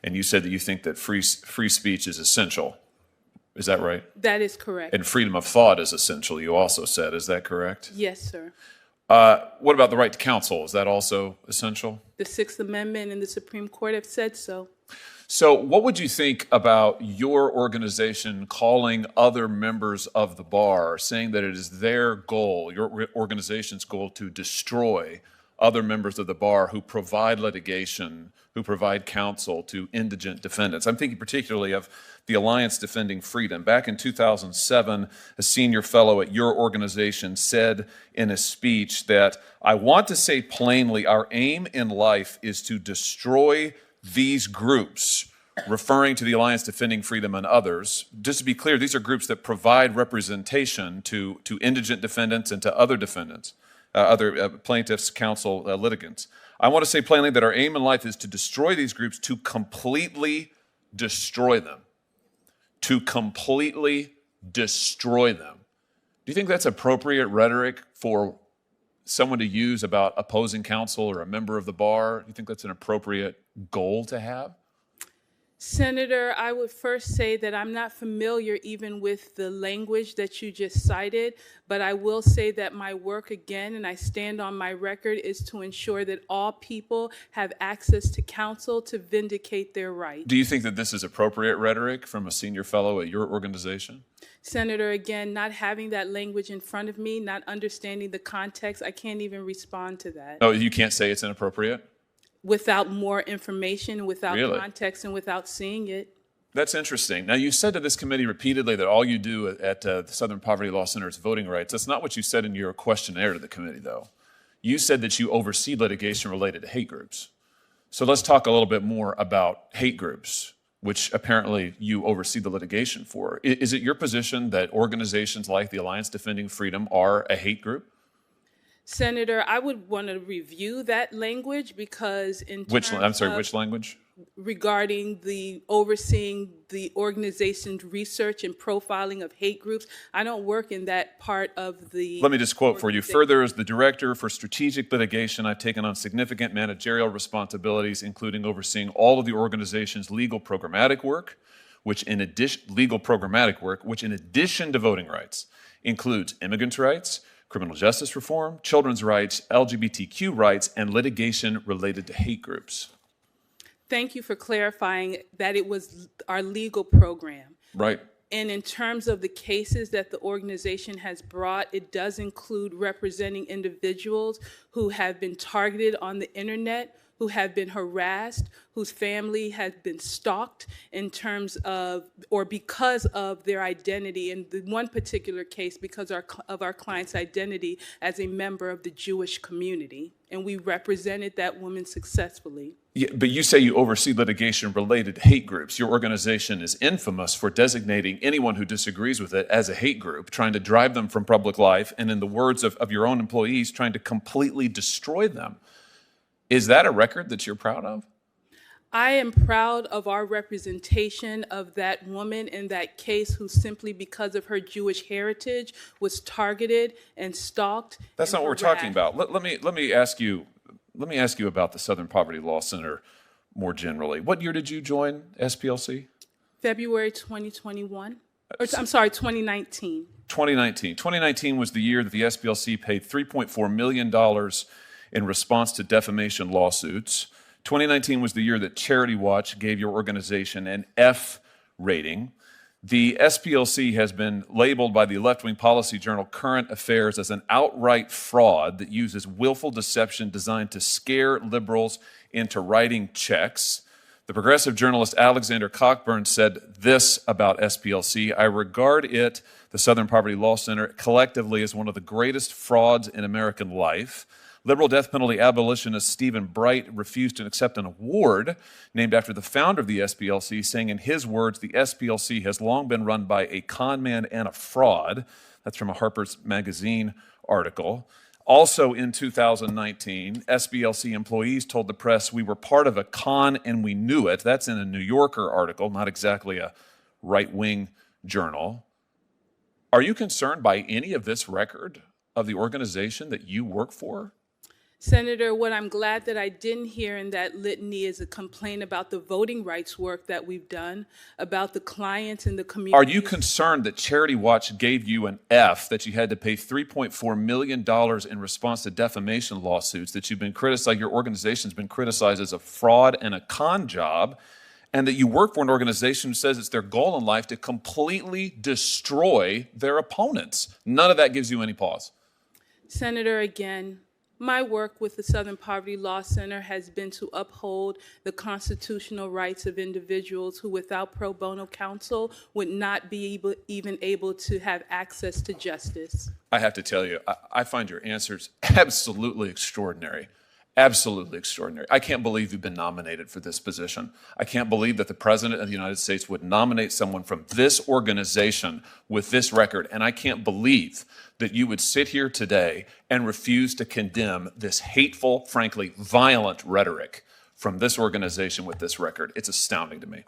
and you said that you think that free speech is essential. Is that right? That is correct. And freedom of thought is essential, you also said. Is that correct? Yes, sir. What about the right to counsel? Is that also essential? The Sixth Amendment and the Supreme Court have said so. So what would you think about your organization calling other members of the bar, saying that it is their goal, your organization's goal, to destroy other members of the bar who provide litigation, who provide counsel to indigent defendants? I'm thinking particularly of the Alliance Defending Freedom. Back in 2007, a senior fellow at your organization said in a speech that, "I want to say plainly, our aim in life is to destroy these groups," referring to the Alliance Defending Freedom and others. Just to be clear, these are groups that provide representation to indigent defendants and to other defendants, other plaintiffs, counsel, litigants. "I want to say plainly that our aim in life is to destroy these groups, to completely destroy them." To completely destroy them. Do you think that's appropriate rhetoric for someone to use about opposing counsel or a member of the bar? Do you think that's an appropriate goal to have? Senator, I would first say that I'm not familiar even with the language that you just cited, but I will say that my work, again, and I stand on my record, is to ensure that all people have access to counsel to vindicate their rights. Do you think that this is appropriate rhetoric from a senior fellow at your organization? Senator, again, not having that language in front of me, not understanding the context, I can't even respond to that. Oh, you can't say it's inappropriate? Without more information, without Really? context, and without seeing it. That's interesting. Now, you said to this committee repeatedly that all you do at the Southern Poverty Law Center is voting rights. That's not what you said in your questionnaire to the committee, though. You said that you oversee litigation related to hate groups. So let's talk a little bit more about hate groups, which apparently you oversee the litigation for. Is it your position that organizations like the Alliance Defending Freedom are a hate group? Senator, I would want to review that language because in Which terms which language? Regarding the overseeing the organization's research and profiling of hate groups, I don't work in that part of the... Let me just quote for you. "Further, as the Director for Strategic Litigation, I've taken on significant managerial responsibilities, including overseeing all of the organization's legal programmatic work, which in addition to voting rights includes immigrants' rights, criminal justice reform, children's rights, LGBTQ rights, and litigation related to hate groups." Thank you for clarifying that it was our legal program. Right. And in terms of the cases that the organization has brought, it does include representing individuals who have been targeted on the internet, who have been harassed, whose family has been stalked in terms of, or because of their identity. In the one particular case, because of our client's identity as a member of the Jewish community. And we represented that woman successfully. Yeah, but you say you oversee litigation related to hate groups. Your organization is infamous for designating anyone who disagrees with it as a hate group, trying to drive them from public life, and in the words of your own employees, trying to completely destroy them. Is that a record that you're proud of? I am proud of our representation of that woman in that case who simply because of her Jewish heritage was targeted and stalked. That's not what we're talking about. Let me ask you about the Southern Poverty Law Center more generally. What year did you join SPLC? February 2021. I'm sorry, 2019. 2019. 2019 was the year that the SPLC paid $3.4 million in response to defamation lawsuits. 2019 was the year that Charity Watch gave your organization an F rating. The SPLC has been labeled by the left-wing policy journal Current Affairs as an outright fraud that uses willful deception designed to scare liberals into writing checks. The progressive journalist Alexander Cockburn said this about SPLC: "I regard it, the Southern Poverty Law Center, collectively as one of the greatest frauds in American life." Liberal death penalty abolitionist Stephen Bright refused to accept an award named after the founder of the SPLC, saying in his words, "The SPLC has long been run by a con man and a fraud." That's from a Harper's Magazine article. Also in 2019, SPLC employees told the press, "We were part of a con and we knew it." That's in a New Yorker article, not exactly a right-wing journal. Are you concerned by any of this record of the organization that you work for? Senator, what I'm glad that I didn't hear in that litany is a complaint about the voting rights work that we've done, about the clients in the community. Are you concerned that Charity Watch gave you an F, that you had to pay $3.4 million in response to defamation lawsuits, that you've been criticized, your organization's been criticized as a fraud and a con job, and that you work for an organization who says it's their goal in life to completely destroy their opponents? None of that gives you any pause. Senator, again, my work with the Southern Poverty Law Center has been to uphold the constitutional rights of individuals who, without pro bono counsel, would not be even able to have access to justice. I have to tell you, I find your answers absolutely extraordinary. Absolutely extraordinary. I can't believe you've been nominated for this position. I can't believe that the President of the United States would nominate someone from this organization with this record. And I can't believe that you would sit here today and refuse to condemn this hateful, frankly, violent rhetoric from this organization with this record. It's astounding to me.